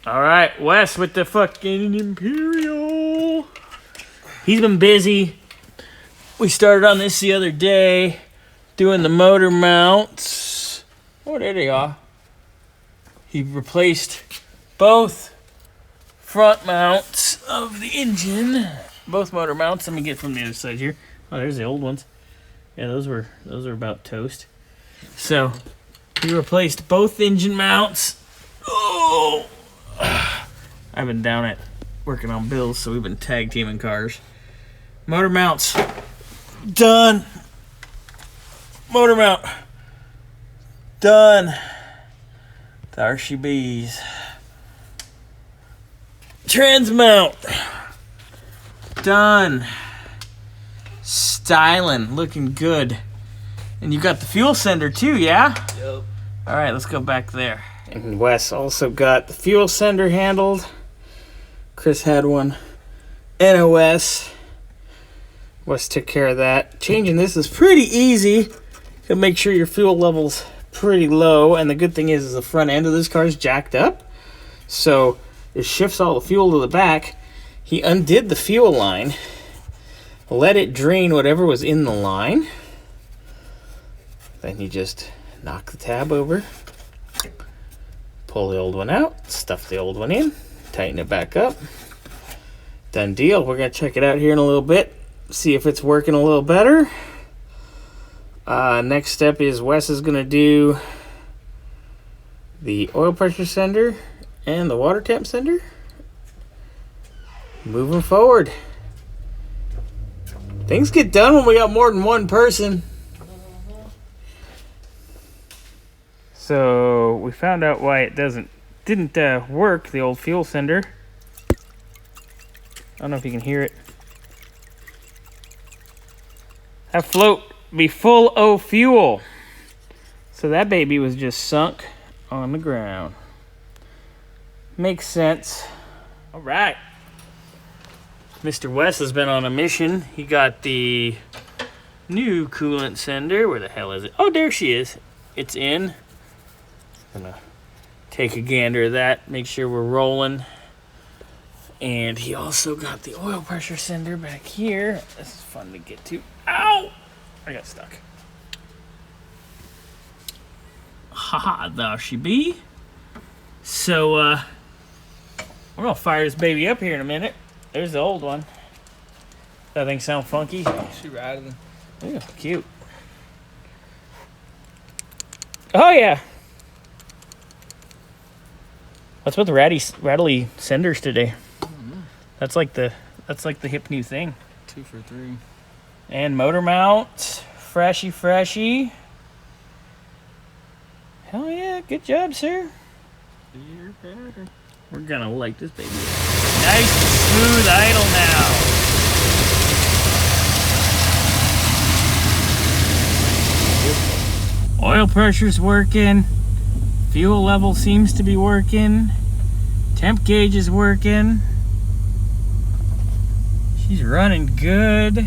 All right, Wes with the fucking Imperial. He's been busy. We started on this the other day, doing the motor mounts. Oh, there they are. He replaced both front mounts of the engine. Both motor mounts. Let me get from the other side here. Oh, there's the old ones. Yeah, those were about toast. So he replaced both engine mounts. Oh, I've been down at working on bills, so we've been tag teaming cars. Motor mounts done. Motor mount done. There she bees. Trans mount done. Styling, looking good. And you got the fuel sender too, yeah? Yep. All right, let's go back there. And Wes also got the fuel sender handled. Chris had one. NOS. Wes took care of that. Changing this is pretty easy. You make sure your fuel level's pretty low. And the good thing is the front end of this car is jacked up. So it shifts all the fuel to the back. He undid the fuel line. Let it drain whatever was in the line. Then you just knock the tab over. Pull the old one out. Stuff the old one in. Tighten it back up. Done deal. We're going to check it out here in a little bit. See if it's working a little better. Next step is Wes is going to do the oil pressure sender and the water temp sender. Moving forward. Things get done when we got more than one person. So we found out why it didn't work, the old fuel sender. I don't know if you can hear it. That float be full of fuel. So that baby was just sunk on the ground. Makes sense. All right. Mr. West has been on a mission. He got the new coolant sender. Where the hell is it? Oh, there she is. It's in. Gonna take a gander of that, make sure we're rolling. And he also got the oil pressure sender back here. This is fun to get to. Ow! I got stuck. Haha, there she be. So, we're gonna fire this baby up here in a minute. There's the old one. That thing sound funky? She rattling. Ooh, cute. Oh yeah. What's with the rattly senders today? That's like the hip new thing. 2 for 3. And motor mount, freshy. Hell yeah, good job, sir. We're gonna light this baby up. Nice smooth idle now. Oil pressure's working. Fuel level seems to be working. Temp gauge is working. She's running good.